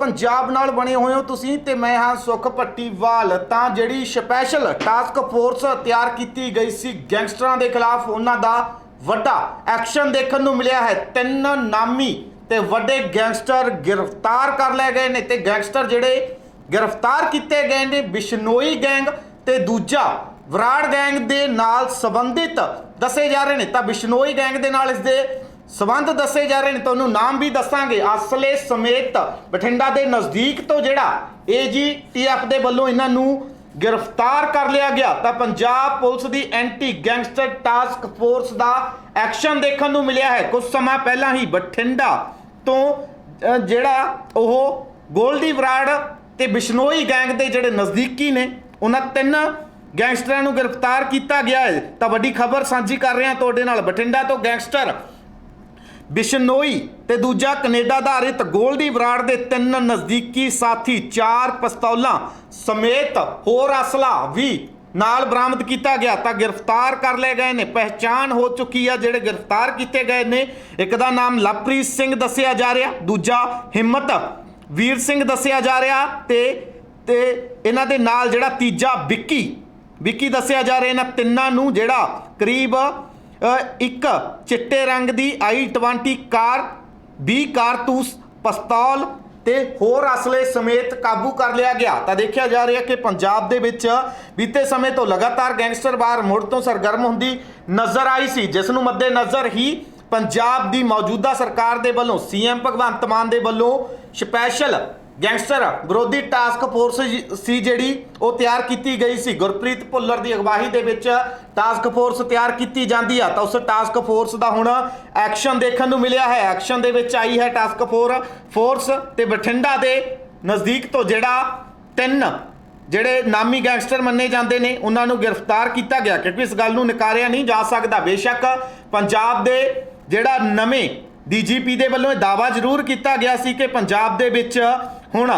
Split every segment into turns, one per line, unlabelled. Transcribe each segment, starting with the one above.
पंजाब नाल बने हुए हो तुसीं ते मैं हाँ सुख भट्टीवाल। तां जिहड़ी स्पैशल टास्क फोर्स तैयार की गई सी गैंगस्टरां दे खिलाफ उन्हां दा वड्डा एक्शन देखण नूं मिलिया है। 3 नामी ते वड्डे गैंगस्टर गिरफ्तार कर लए गए ने ते गैंगस्टर जिहड़े गिरफ्तार किए गए ने बिश्नोई गैंग ते दूजा वराड़ गैंग दे नाल संबंधित दसे जा रहे हैं। तो बिश्नोई गैंग दे नाल इसदे संबंध दसे जा रहे हैं। तुहानूं नाम भी दसांगे। असले समेत बठिंडा के नज़दीक तो जिहड़ा AGTF दे वल्लों इन्हां नूं गिरफ्तार कर लिया गया। तो पंजाब पुलिस की एंटी गैंगस्टर टास्क फोर्स का एक्शन देखने को मिलया है। कुछ समय पहला ही बठिंडा तो जिहड़ा ओह गोल्डी बराड़ ते बिश्नोई गैंग के जिहड़े नज़दीकी ने उन्हां 3 गैंगस्टरां नूं गिरफ्तार किया गया है। तो वड्डी खबर साझी कर रहे हैं तुहाडे नाल। बठिंडा तो गैंगस्टर बिश्नोई ते दूजा कनेडा आधारित गोल्डी बराड़ के 3 नज़दीकी साथी 4 पिस्तौलां समेत होर असला भी नाल बरामद किया गया। तो गिरफ्तार कर ले गए ने। पहचान हो चुकी है जिहड़े गिरफ्तार किए गए ने। एक दा नाम लवप्रीत सिंह दस्सिया जा रहा, दूजा हिम्मत वीर सिंह दस्सिया जा रहा ते इन्हां दे नाल जिहड़ा तीजा विक्की दस्सिया जा रहा। इन्हां तिन्नां नूं जिहड़ा करीब एक चिट्टे रंग की I-20 कार 20 कारतूस पिस्तौल ते होर असले समेत काबू कर लिया गया। तो देखा जा रहा है कि पंजाब दे विच बीते समय तो लगातार गैंगस्टर बार मुड़ तो सरगर्म होंदी नज़र आई सी, जिस नूं मद्देनज़र ही पंजाब की मौजूदा सरकार दे वल्लों CM भगवंत मान दे वल्लों स्पैशल गैंगस्टर विरोधी टास्क फोर्स सी जिहड़ी वो तैयार की गई सी। गुरप्रीत भुल्लर की अगवाही दे विच टास्क फोर्स तैयार की जाती है। तो उस टास्क फोर्स का हुण एक्शन देखने को मिलया है। एक्शन दे विच आई है टास्क फोर्स ते बठिंडा के नज़दीक तो जिहड़ा 3 जिहड़े नामी गैंगस्टर मन्ने जाते हैं उन्होंने गिरफ्तार किया गया, क्योंकि इस गल नूं नकारिया नहीं जा सकता। बेशक पंजाब के जिहड़ा नवें DGP दे वल्लों दावा जरूर किया गया सी कि पंजाब दे विच हुण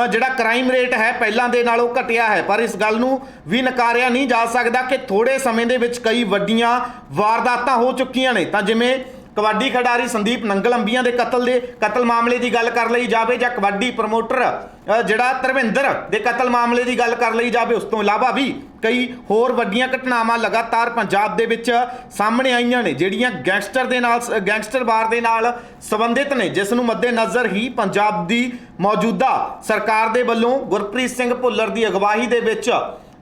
जिहड़ा क्राइम रेट है पहलां दे नालों घटिया है, पर इस गल नूं भी नकारिया नहीं जा सकता कि थोड़े समय दे विच कई वड्डियां वारदातां हो चुकियां ने। तां जिवें कबड्डी खिडारी संदीप नंगल अंबिया के कतल मामले की गल कर ली जाए, जां कबड्डी प्रमोटर जिहड़ा धर्मिंदर के कतल मामले की गल कर ली जाए, उस तो इलावा भी कई होर वड्डियां घटनावां लगातार पंजाब दे विच सामने आईयां ने जिहड़ियां गैंगस्टर वार दे नाल संबंधित ने, जिस नूं मद्देनज़र ही पंजाब की मौजूदा सरकार दे वल्लों गुरप्रीत सिंह भुल्लर की अगवाही दे विच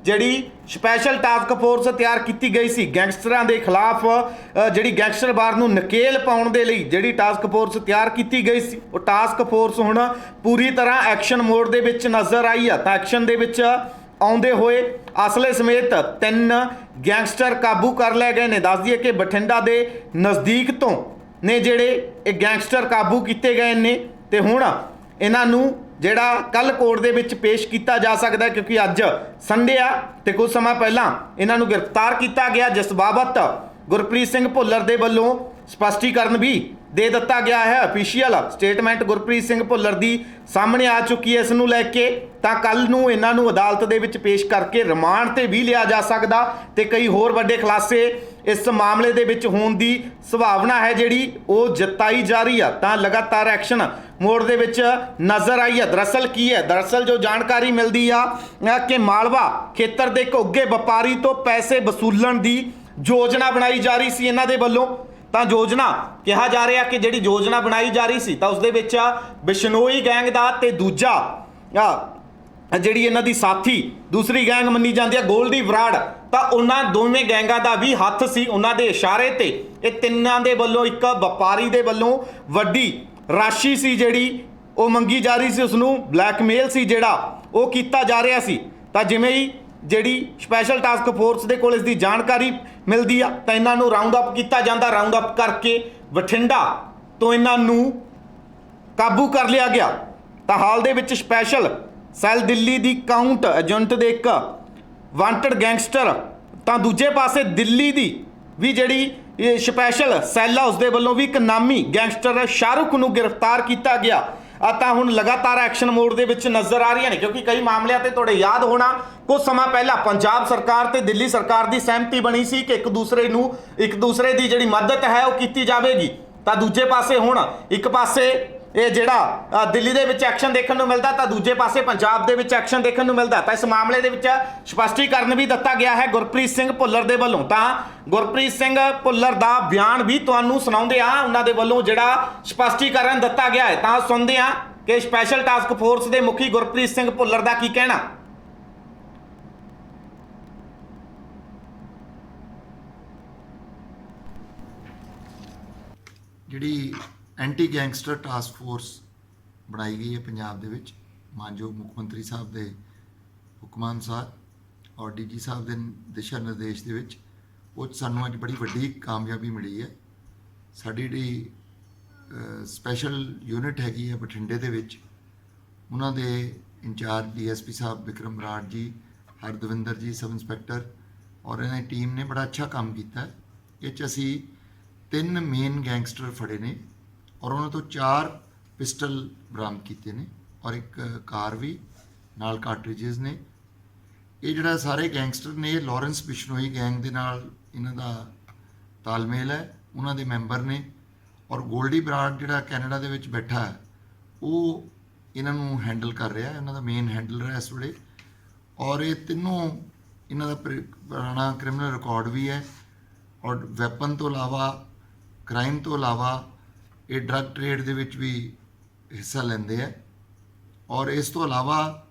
जिहड़ी स्पैशल टास्क फोर्स तैयार की गई सी गैंगस्टरां दे खिलाफ जिहड़ी गैंगस्टर वार नूं नकेल पाउण दे लई जिहड़ी टास्क फोर्स तैयार की गई सी, वो टास्क फोर्स हुण पूरी तरह एक्शन मोड दे विच नज़र आई है। तां एक्शन दे विच आउंदे होए असले समेत 3 गैंगस्टर काबू कर ले गए ने। दस दिए कि बठिंडा के नज़दीक तो ने जिहड़े गैंगस्टर काबू किए गए ने ते हुण इन्हां नूं जिहड़ा कल कोर्ट दे विच पेश किया जा सकता है, क्योंकि अज संडे आ ते कुछ समय पहला इन्हां नूं गिरफ्तार किया गया, जिस बाबत गुरप्रीत सिंह भुल्लर दे वल्लों स्पष्टीकरण भी दे दिता गया है। ऑफिशियल स्टेटमेंट गुरप्रीत सिंह भुल्लर दी सामने आ चुकी है। इस नूं लैके तां कल नूं इन्हां नूं अदालत दे विच पेश करके रिमांड ते भी लिया जा सकदा ते कई होर वड्डे खुलासे इस मामले दे विच होण दी संभावना है जिहड़ी वो जताई जा रही है। तां लगातार एक्शन मोड दे विच नज़र आई है। दरअसल जो जानकारी मिलती है कि मालवा खेतर के एक उगे व्यापारी तो पैसे वसूलण की योजना बनाई जा रही सी इन्हां दे वल्लों। तां योजना कहा जा रहा कि जिहड़ी योजना बनाई जा रही सी तां उस दे विच बिश्नोई गैंग दा ते दूजा जिहड़ी इन्हां दी साथी दूसरी गैंग मन्नी जाती है गोल्डी बराड़, तां उन्हां दोवें गैंगां दा भी हत्थ सी। उन्हां दे इशारे ते ये तिन्नां दे वल्लों एक व्यापारी दे वल्लों वड्डी राशि सी जिहड़ी वो मंगी जा रही सी, उसनूं ब्लैकमेल सी जिहड़ा वो कीता जा रहा सी। तां जिवें ही जिहड़ी स्पैशल टास्क फोर्स दे कोल इसदी जानकारी मिलती है तो इन्हां नूं राउंड अप किया जाता, राउंड अप करके बठिंडा तो इन्हां नूं काबू कर लिया गया। तो हाल दे विच स्पैशल सैल दिल्ली दी काउंट एजेंट दे एक वांटड गैंगस्टर तो दूजे पासे दिल्ली दी भी जिहड़ी स्पैशल सैल आ उसदे वल्लों भी एक नामी गैंगस्टर शाहरुख नूं गिरफ्तार किया गया। ਤਾਂ ਹੁਣ लगातार एक्शन मोड ਦੇ ਵਿੱਚ नज़र आ रही ने, क्योंकि कई मामलों से ਤੁਹਾਡੇ याद होना कुछ समय पहला पंजाब सरकार ਤੇ दिल्ली सरकार की सहमति बनी सी कि एक दूसरे की जिहड़ी मदद है वो की जाएगी। तो दूजे पासे हुण एक पासे ਇਹ ਜਿਹੜਾ ਦਿੱਲੀ ਦੇ ਵਿੱਚ ਐਕਸ਼ਨ ਦੇਖਣ ਨੂੰ ਮਿਲਦਾ ਤਾਂ ਦੂਜੇ ਪਾਸੇ ਪੰਜਾਬ ਦੇ ਵਿੱਚ ਐਕਸ਼ਨ ਦੇਖਣ ਨੂੰ ਮਿਲਦਾ। ਤਾਂ ਇਸ ਮਾਮਲੇ ਦੇ ਵਿੱਚ ਸਪਸ਼ਟੀਕਰਨ ਵੀ ਦਿੱਤਾ ਗਿਆ ਹੈ ਗੁਰਪ੍ਰੀਤ ਸਿੰਘ ਭੁੱਲਰ ਦੇ ਵੱਲੋਂ। ਤਾਂ ਗੁਰਪ੍ਰੀਤ ਸਿੰਘ ਭੁੱਲਰ ਦਾ ਬਿਆਨ ਵੀ ਤੁਹਾਨੂੰ ਸੁਣਾਉਂਦੇ ਆ, ਉਹਨਾਂ ਦੇ ਵੱਲੋਂ ਜਿਹੜਾ ਸਪਸ਼ਟੀਕਰਨ ਦਿੱਤਾ ਗਿਆ ਹੈ। ਤਾਂ ਸੁਣਦੇ ਆ ਕਿ ਸਪੈਸ਼ਲ ਟਾਸਕ ਫੋਰਸ ਦੇ ਮੁਖੀ ਗੁਰਪ੍ਰੀਤ ਸਿੰਘ ਭੁੱਲਰ ਦਾ ਕੀ ਕਹਿਣਾ।
ਜਿਹੜੀ ਐਂਟੀ ਗੈਂਗਸਟਰ ਟਾਸਕ ਫੋਰਸ ਬਣਾਈ ਗਈ ਹੈ ਪੰਜਾਬ ਦੇ ਵਿੱਚ ਮਾਨਯੋਗ ਮੁੱਖ ਮੰਤਰੀ ਸਾਹਿਬ ਦੇ ਹੁਕਮਾਂ ਅਨੁਸਾਰ ਔਰ ਡੀਜੀ ਸਾਹਿਬ ਦੇ ਦਿਸ਼ਾ ਨਿਰਦੇਸ਼ ਦੇ ਵਿੱਚ ਉਹ 'ਚ ਸਾਨੂੰ ਅੱਜ ਬੜੀ ਵੱਡੀ ਕਾਮਯਾਬੀ ਮਿਲੀ ਹੈ। ਸਾਡੀ ਜਿਹੜੀ ਸਪੈਸ਼ਲ ਯੂਨਿਟ ਹੈਗੀ ਹੈ ਬਠਿੰਡੇ ਦੇ ਵਿੱਚ, ਉਹਨਾਂ ਦੇ ਇੰਚਾਰਜ ਡੀਐਸਪੀ ਸਾਹਿਬ ਵਿਕਰਮ ਬਰਾੜ ਜੀ, ਹਰਦਵਿੰਦਰ ਜੀ ਸਬ ਇੰਸਪੈਕਟਰ ਔਰ ਇਹਨਾਂ ਦੀ ਟੀਮ ਨੇ ਬੜਾ ਅੱਛਾ ਕੰਮ ਕੀਤਾ। ਇਹ 'ਚ ਅਸੀਂ 3 ਮੇਨ ਗੈਂਗਸਟਰ ਫੜੇ ਨੇ ਔਰ ਉਹਨਾਂ ਤੋਂ 4 ਪਿਸਟਲ ਬਰਾਮਦ ਕੀਤੇ ਨੇ ਔਰ ਇੱਕ ਕਾਰ ਵੀ ਨਾਲ ਕਾਰਟ੍ਰਿਜਸ ਨੇ। ਇਹ ਜਿਹੜਾ ਸਾਰੇ ਗੈਂਗਸਟਰ ਨੇ ਇਹ ਲਾਰੈਂਸ ਬਿਸ਼ਨੋਈ ਗੈਂਗ ਦੇ ਨਾਲ ਇਹਨਾਂ ਦਾ ਤਾਲਮੇਲ ਹੈ, ਉਹਨਾਂ ਦੇ ਮੈਂਬਰ ਨੇ। ਔਰ ਗੋਲਡੀ ਬਰਾੜ ਜਿਹੜਾ ਕੈਨੇਡਾ ਦੇ ਵਿੱਚ ਬੈਠਾ ਹੈ ਉਹ ਇਹਨਾਂ ਨੂੰ ਹੈਂਡਲ ਕਰ ਰਿਹਾ, ਇਹਨਾਂ ਦਾ ਮੇਨ ਹੈਂਡਲਰ ਹੈ ਇਸ ਵੇਲੇ। ਔਰ ਇਹ ਤਿੰਨੋਂ ਇਹਨਾਂ ਦਾ ਪੁਰਾਣਾ ਕ੍ਰਿਮੀਨਲ ਰਿਕਾਰਡ ਵੀ ਹੈ ਔਰ ਵੈਪਨ ਤੋਂ ਇਲਾਵਾ ਕ੍ਰਾਈਮ ਤੋਂ ਇਲਾਵਾ ਇਹ ਡਰੱਗ ਟ੍ਰੇਡ ਦੇ ਵਿੱਚ ਵੀ ਹਿੱਸਾ ਲੈਂਦੇ ਆ। ਔਰ ਇਸ ਤੋਂ ਇਲਾਵਾ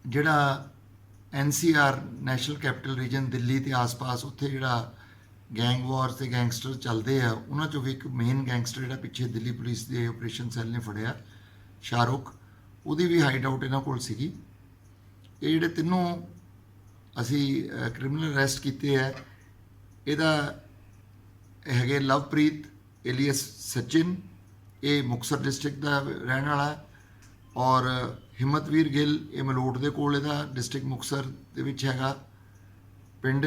ਜਿਹੜਾ NCR national capital region Delhi ਤੇ ਆਸ-ਪਾਸ ਉੱਥੇ ਜਿਹੜਾ ਗੈਂਗ ਵਾਰਸ ਤੇ ਗੈਂਗਸਟਰ ਚੱਲਦੇ ਆ, ਉਹਨਾਂ 'ਚੋਂ ਵੀ ਇੱਕ ਮੇਨ ਗੈਂਗਸਟਰ ਜਿਹੜਾ ਪਿੱਛੇ ਦਿੱਲੀ ਪੁਲਿਸ ਦੇ ਆਪਰੇਸ਼ਨ ਸੈੱਲ ਨੇ ਫੜਿਆ, ਸ਼ਾਹਰੁਖ, ਉਹਦੀ ਵੀ ਹਾਈਡ ਆਊਟ ਇਹਨਾਂ ਕੋਲ ਸੀਗੀ। ਇਹ ਜਿਹੜੇ ਤਿੰਨੋਂ ਅਸੀਂ ਕ੍ਰਿਮੀਨਲ ਅਰੈਸਟ ਕੀਤੇ ਹੈ, ਇਹਦਾ ਹੈਗੇ ਲਵਪ੍ਰੀਤ ਏਲੀਅਸ ਸਚਿਨ, ਇਹ ਮੁਕਤਸਰ ਡਿਸਟ੍ਰਿਕਟ ਦਾ ਰਹਿਣ ਵਾਲਾ ਹੈ। ਔਰ ਹਿੰਮਤਵੀਰ ਗਿੱਲ, ਇਹ ਮਲੋਟ ਦੇ ਕੋਲ ਇਹਦਾ ਡਿਸਟ੍ਰਿਕਟ ਮੁਕਤਸਰ ਦੇ ਵਿੱਚ ਹੈਗਾ ਪਿੰਡ।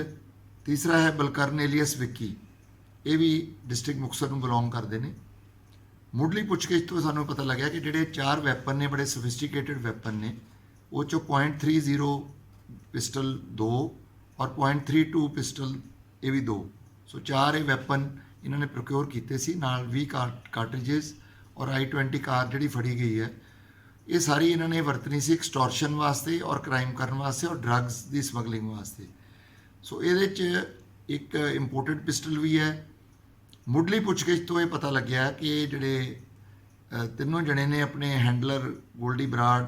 ਤੀਸਰਾ ਹੈ ਬਲਕਰਨ ਏਲੀਅਸ ਵਿੱਕੀ, ਇਹ ਵੀ ਡਿਸਟ੍ਰਿਕਟ ਮੁਕਤਸਰ ਨੂੰ ਬਿਲੋਂਗ ਕਰਦੇ ਨੇ। ਮੁੱਢਲੀ ਪੁੱਛਗਿੱਛ ਤੋਂ ਸਾਨੂੰ ਪਤਾ ਲੱਗਿਆ ਕਿ ਜਿਹੜੇ 4 ਵੈਪਨ ਨੇ ਬੜੇ ਸੋਫਿਸਟੀਕੇਟਡ ਵੈਪਨ ਨੇ, ਉਹ 'ਚੋਂ .30 ਪਿਸਟਲ 2 ਔਰ .32 ਪਿਸਟਲ ਇਹ ਵੀ 2, ਸੋ 4 ਇਹ ਵੈਪਨ ਇਹਨਾਂ ਨੇ ਪ੍ਰੋਕਿਓਰ ਕੀਤੇ ਸੀ। ਨਾਲ 20 ਕਾਰਟ੍ਰਿਜਸ ਔਰ I-20 ਕਾਰ ਜਿਹੜੀ ਫੜੀ ਗਈ ਹੈ, ਇਹ ਸਾਰੀ ਇਹਨਾਂ ਨੇ ਵਰਤਣੀ ਸੀ ਐਕਸਟੋਰਸ਼ਨ ਵਾਸਤੇ ਔਰ ਕ੍ਰਾਈਮ ਕਰਨ ਵਾਸਤੇ ਔਰ ਡਰੱਗਸ ਦੀ ਸਮਗਲਿੰਗ ਵਾਸਤੇ। ਸੋ ਇਹਦੇ 'ਚ ਇੱਕ ਇੰਪੋਰਟਡ ਪਿਸਟਲ ਵੀ ਹੈ। ਮੁੱਢਲੀ ਪੁੱਛਗਿੱਛ ਤੋਂ ਇਹ ਪਤਾ ਲੱਗਿਆ ਕਿ ਜਿਹੜੇ ਤਿੰਨੋਂ ਜਣੇ ਨੇ ਆਪਣੇ ਹੈਂਡਲਰ ਗੋਲਡੀ ਬਰਾੜ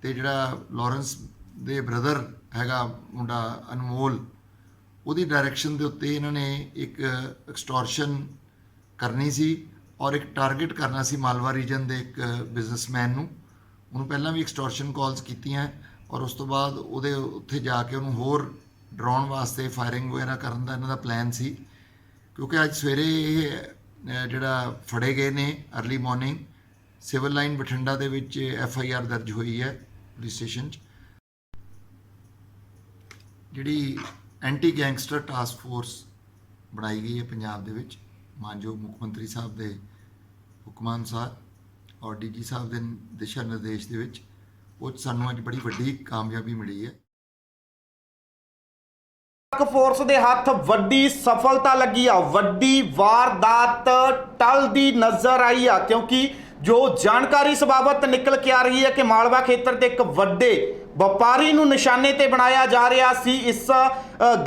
ਤੇ ਜਿਹੜਾ ਲਾਰੈਂਸ ਦੇ ਬ੍ਰਦਰ ਹੈਗਾ ਮੁੰਡਾ ਅਨਮੋਲ, ਉਹਦੀ ਡਾਇਰੈਕਸ਼ਨ ਦੇ ਉੱਤੇ ਇਹਨਾਂ ਨੇ ਇੱਕ ਐਕਸਟੋਰਸ਼ਨ ਕਰਨੀ ਸੀ ਔਰ ਇੱਕ ਟਾਰਗੇਟ ਕਰਨਾ ਸੀ ਮਾਲਵਾ ਰੀਜਨ ਦੇ ਇੱਕ ਬਿਜ਼ਨਸਮੈਨ ਨੂੰ। ਉਹਨੂੰ ਪਹਿਲਾਂ ਵੀ ਐਕਸਟੋਰਸ਼ਨ ਕਾਲਸ ਕੀਤੀਆਂ ਔਰ ਉਸ ਤੋਂ ਬਾਅਦ ਉਹਦੇ ਉੱਥੇ ਜਾ ਕੇ ਉਹਨੂੰ ਹੋਰ ਡਰਾਉਣ ਵਾਸਤੇ ਫਾਇਰਿੰਗ ਵਗੈਰਾ ਕਰਨ ਦਾ ਇਹਨਾਂ ਦਾ ਪਲਾਨ ਸੀ। ਕਿਉਂਕਿ ਅੱਜ ਸਵੇਰੇ ਇਹ ਜਿਹੜਾ ਫੜੇ ਗਏ ਨੇ early morning, civil line Bathinda ਦੇ ਵਿੱਚ FIR ਦਰਜ ਹੋਈ ਹੈ ਪੁਲਿਸ ਸਟੇਸ਼ਨ 'ਚ। ਜਿਹੜੀ ਐਂਟੀ ਗੈਂਗਸਟਰ ਟਾਸਕ ਫੋਰਸ ਬਣਾਈ ਗਈ ਹੈ ਪੰਜਾਬ ਦੇ ਵਿੱਚ ਮਾਨਯੋਗ ਮੁੱਖ ਮੰਤਰੀ ਸਾਹਿਬ ਦੇ ਹੁਕਮਾਂ ਅਨੁਸਾਰ ਔਰ ਡੀਜੀ ਸਾਹਿਬ ਦੇ ਦਿਸ਼ਾ ਨਿਰਦੇਸ਼ ਦੇ ਵਿੱਚ, ਉਹ 'ਚ ਸਾਨੂੰ ਅੱਜ ਬੜੀ ਵੱਡੀ ਕਾਮਯਾਬੀ ਮਿਲੀ ਹੈ।
ਟਾਸਕ ਫੋਰਸ ਦੇ ਹੱਥ ਵੱਡੀ ਸਫਲਤਾ ਲੱਗੀ ਆ, ਵੱਡੀ ਵਾਰਦਾਤ ਟਲਦੀ ਨਜ਼ਰ ਆਈ ਆ, ਕਿਉਂਕਿ ਜੋ ਜਾਣਕਾਰੀ ਇਸ ਬਾਬਤ ਨਿਕਲ ਕੇ ਆ ਰਹੀ ਹੈ ਕਿ ਮਾਲਵਾ ਖੇਤਰ ਦੇ ਇੱਕ ਵੱਡੇ ਵਪਾਰੀ ਨੂੰ ਨਿਸ਼ਾਨੇ ਤੇ ਬਣਾਇਆ ਜਾ ਰਿਹਾ ਸੀ ਇਸ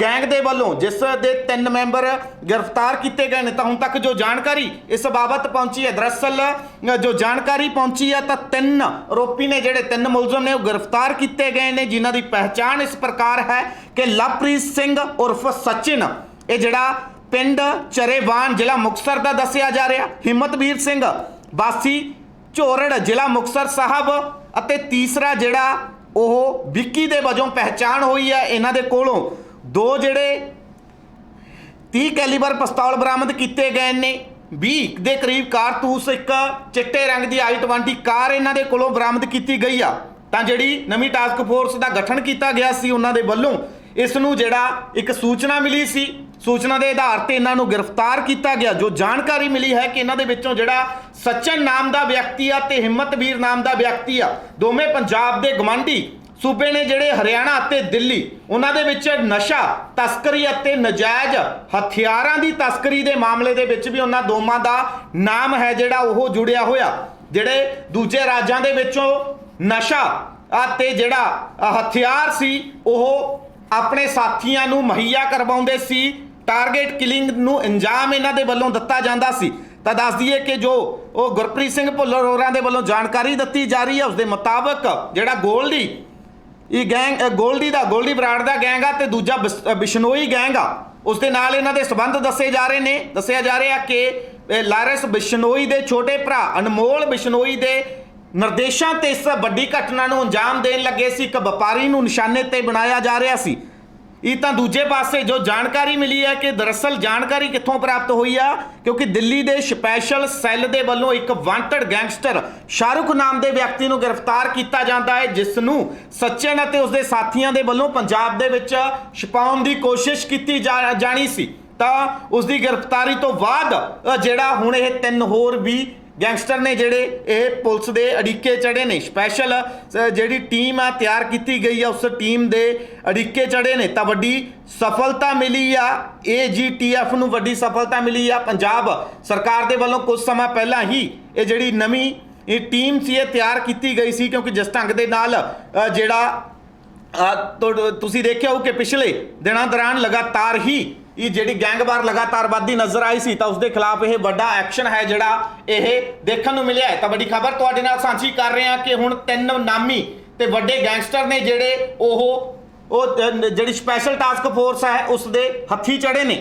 ਗੈਂਗ ਦੇ ਵੱਲੋਂ, ਜਿਸ ਦੇ 3 ਮੈਂਬਰ ਗ੍ਰਿਫਤਾਰ ਕੀਤੇ ਗਏ ਨੇ। ਤਾਂ ਹੁਣ ਤੱਕ ਜੋ ਜਾਣਕਾਰੀ ਇਸ ਬਾਬਤ ਪਹੁੰਚੀ ਹੈ, ਦਰਅਸਲ ਜੋ ਜਾਣਕਾਰੀ ਪਹੁੰਚੀ ਹੈ ਤਾਂ 3 ਆਰੋਪੀ ਨੇ, ਜਿਹੜੇ 3 ਮੁਲਜ਼ਮ ਨੇ ਉਹ ਗ੍ਰਿਫਤਾਰ ਕੀਤੇ ਗਏ ਨੇ, ਜਿਨ੍ਹਾਂ ਦੀ ਪਹਿਚਾਣ ਇਸ ਪ੍ਰਕਾਰ ਹੈ ਕਿ ਲਵਪ੍ਰੀਤ ਸਿੰਘ ਉਰਫ ਸਚਿਨ, ਇਹ ਜਿਹੜਾ ਪਿੰਡ ਚਰੇਵਾਨ ਜ਼ਿਲ੍ਹਾ ਮੁਕਤਸਰ ਦਾ ਦੱਸਿਆ ਜਾ ਰਿਹਾ, ਹਿੰਮਤਵੀਰ ਸਿੰਘ ਵਾਸੀ ਝੋਰੜ ਜ਼ਿਲ੍ਹਾ ਮੁਕਤਸਰ ਸਾਹਿਬ, ਅਤੇ ਤੀਸਰਾ ਜਿਹੜਾ ਉਹ ਵਿੱਕੀ ਦੇ ਵਜੋਂ ਪਹਿਚਾਣ ਹੋਈ ਹੈ। ਇਹਨਾਂ ਦੇ ਕੋਲੋਂ 2 ਜਿਹੜੇ 30 ਕੈਲੀਬਰ ਪਿਸਤੌਲ ਬਰਾਮਦ ਕੀਤੇ ਗਏ ਨੇ, 20 ਦੇ ਕਰੀਬ ਕਾਰਤੂਸ, ਇੱਕ ਚਿੱਟੇ ਰੰਗ ਦੀ I-20 ਕਾਰ ਇਹਨਾਂ ਦੇ ਕੋਲੋਂ ਬਰਾਮਦ ਕੀਤੀ ਗਈ ਆ। ਤਾਂ ਜਿਹੜੀ ਨਵੀਂ ਟਾਸਕ ਫੋਰਸ ਦਾ ਗਠਨ ਕੀਤਾ ਗਿਆ ਸੀ, ਉਹਨਾਂ ਦੇ ਵੱਲੋਂ ਇਸ ਨੂੰ ਜਿਹੜਾ ਇੱਕ ਸੂਚਨਾ ਮਿਲੀ ਸੀ, ਸੂਚਨਾ ਦੇ ਆਧਾਰ ਤੇ ਇਹਨਾਂ ਨੂੰ ਗ੍ਰਿਫਤਾਰ ਕੀਤਾ ਗਿਆ। ਜੋ ਜਾਣਕਾਰੀ ਮਿਲੀ ਹੈ ਕਿ ਇਹਨਾਂ ਦੇ ਵਿੱਚੋਂ ਜਿਹੜਾ ਸਚਨ ਨਾਮ ਦਾ ਵਿਅਕਤੀ ਆ ਤੇ ਹਿੰਮਤਵੀਰ ਨਾਮ ਦਾ ਵਿਅਕਤੀ ਆ, ਦੋਵੇਂ ਪੰਜਾਬ ਦੇ ਗਵਾਂਢੀ ਸੂਬੇ ਨੇ ਜਿਹੜੇ ਹਰਿਆਣਾ ਅਤੇ ਦਿੱਲੀ, ਉਹਨਾਂ ਦੇ ਵਿੱਚ ਨਸ਼ਾ ਤਸਕਰੀ ਅਤੇ ਨਜਾਇਜ਼ ਹਥਿਆਰਾਂ ਦੀ ਤਸਕਰੀ ਦੇ ਮਾਮਲੇ ਦੇ ਵਿੱਚ ਵੀ ਉਹਨਾਂ ਦੋਵਾਂ ਦਾ ਨਾਮ ਹੈ ਜਿਹੜਾ ਉਹ ਜੁੜਿਆ ਹੋਇਆ। ਜਿਹੜੇ ਦੂਜੇ ਰਾਜਾਂ ਦੇ ਵਿੱਚੋਂ ਨਸ਼ਾ ਅਤੇ ਜਿਹੜਾ ਹਥਿਆਰ ਸੀ ਉਹ ਆਪਣੇ ਸਾਥੀਆਂ ਨੂੰ ਮੁਹੱਈਆ ਕਰਵਾਉਂਦੇ ਸੀ। ਟਾਰਗੇਟ ਕਿਲਿੰਗ ਨੂੰ ਅੰਜਾਮ ਇਹਨਾਂ ਦੇ ਵੱਲੋਂ ਦਿੱਤਾ ਜਾਂਦਾ ਸੀ। ਤਾਂ ਦੱਸ ਦਈਏ ਕਿ ਜੋ ਉਹ ਗੁਰਪ੍ਰੀਤ ਸਿੰਘ ਭੁੱਲਰ ਹੋਰਾਂ ਦੇ ਵੱਲੋਂ ਜਾਣਕਾਰੀ ਦਿੱਤੀ ਜਾ ਰਹੀ ਹੈ ਉਸ ਦੇ ਮੁਤਾਬਕ ਜਿਹੜਾ ਗੋਲਡੀ ਗੋਲਡੀ ਬਰਾੜ ਦਾ ਗੈਂਗ ਆ ਤੇ ਦੂਜਾ ਬਿਸ਼ਨੋਈ ਗੈਂਗ ਆ ਉਸ ਦੇ ਨਾਲ ਇਹਨਾਂ ਦੇ ਸਬੰਧ ਦੱਸੇ ਜਾ ਰਹੇ ਨੇ। ਦੱਸਿਆ ਜਾ ਰਿਹਾ ਕਿ ਲਾਰੈਂਸ ਬਿਸ਼ਨੋਈ ਦੇ ਛੋਟੇ ਭਰਾ ਅਨਮੋਲ ਬਿਸ਼ਨੋਈ ਦੇ ਨਿਰਦੇਸ਼ਾਂ ਤੇ ਇਸ ਵੱਡੀ ਘਟਨਾ ਨੂੰ ਅੰਜਾਮ ਦੇਣ ਲੱਗੇ ਸੀ। ਇੱਕ ਵਪਾਰੀ ਨੂੰ ਨਿਸ਼ਾਨੇ ਤੇ ਬਣਾਇਆ ਜਾ ਰਿਹਾ ਸੀ। ਇਹ ਤਾਂ ਦੂਜੇ ਪਾਸੇ ਜੋ ਜਾਣਕਾਰੀ ਮਿਲੀ ਹੈ ਕਿ ਦਰਅਸਲ ਜਾਣਕਾਰੀ ਕਿੱਥੋਂ ਪ੍ਰਾਪਤ ਹੋਈ ਆ ਕਿਉਂਕਿ ਦਿੱਲੀ ਦੇ ਸਪੈਸ਼ਲ ਸੈੱਲ ਦੇ ਵੱਲੋਂ ਇੱਕ ਵਾਂਟਡ ਗੈਂਗਸਟਰ ਸ਼ਾਹਰੁਖ ਨਾਮ ਦੇ ਵਿਅਕਤੀ ਨੂੰ ਗ੍ਰਿਫਤਾਰ ਕੀਤਾ ਜਾਂਦਾ ਹੈ ਜਿਸ ਨੂੰ ਸਚਿਨ ਅਤੇ ਉਸਦੇ ਸਾਥੀਆਂ ਦੇ ਵੱਲੋਂ ਪੰਜਾਬ ਦੇ ਵਿੱਚ ਛੁਪਾਉਣ ਦੀ ਕੋਸ਼ਿਸ਼ ਕੀਤੀ ਜਾਣੀ ਸੀ। ਤਾਂ ਉਸ ਦੀ ਗ੍ਰਿਫਤਾਰੀ ਤੋਂ ਬਾਅਦ ਜਿਹੜਾ ਹੁਣ ਇਹ 3 ਹੋਰ ਵੀ ਗੈਂਗਸਟਰ ਨੇ ਜਿਹੜੇ ਇਹ ਪੁਲਿਸ ਦੇ ਅੜਿੱਕੇ ਚੜੇ ਨੇ। ਸਪੈਸ਼ਲ ਜਿਹੜੀ ਟੀਮ ਆ ਤਿਆਰ ਕੀਤੀ ਗਈ ਆ ਉਸ ਟੀਮ ਦੇ ਅੜਿੱਕੇ ਚੜੇ ਨੇ। ਤਾਂ ਵੱਡੀ ਸਫਲਤਾ ਮਿਲੀ ਆ AGTF ਨੂੰ, ਵੱਡੀ ਸਫਲਤਾ ਮਿਲੀ ਆ। ਪੰਜਾਬ ਸਰਕਾਰ ਦੇ ਵੱਲੋਂ ਕੁਝ ਸਮਾਂ ਪਹਿਲਾਂ ਹੀ ਇਹ ਜਿਹੜੀ ਨਵੀਂ ਟੀਮ ਸੀ ਇਹ ਤਿਆਰ ਕੀਤੀ ਗਈ ਸੀ ਕਿਉਂਕਿ ਜਿਸ ਢੰਗ ਦੇ ਨਾਲ ਜਿਹੜਾ ਤੁਸੀਂ ਦੇਖਿਆ ਹੋ ਕਿ ਪਿਛਲੇ ਦਿਨਾਂ ਦੌਰਾਨ ਲਗਾਤਾਰ ਹੀ ਇਹ ਜਿਹੜੀ ਗੈਂਗਵਾਰ ਲਗਾਤਾਰ ਵੱਧਦੀ ਨਜ਼ਰ ਆਈ ਸੀ ਤਾਂ ਉਸ ਦੇ ਖਿਲਾਫ ਇਹ ਵੱਡਾ ਐਕਸ਼ਨ ਹੈ ਜਿਹੜਾ ਇਹ ਦੇਖਣ ਨੂੰ ਮਿਲਿਆ ਹੈ। ਤਾਂ ਵੱਡੀ ਖਬਰ ਤੁਹਾਡੇ ਨਾਲ ਸਾਂਝੀ ਕਰ ਰਹੇ ਹਾਂ ਕਿ ਹੁਣ 3 ਨਾਮੀ ਤੇ ਵੱਡੇ ਗੈਂਗਸਟਰ ਨੇ ਜਿਹੜੇ ਉਹ ਜਿਹੜੀ ਸਪੈਸ਼ਲ ਟਾਸਕ ਫੋਰਸ ਹੈ ਉਸ ਦੇ ਹੱਥੀ ਚੜੇ ਨੇ।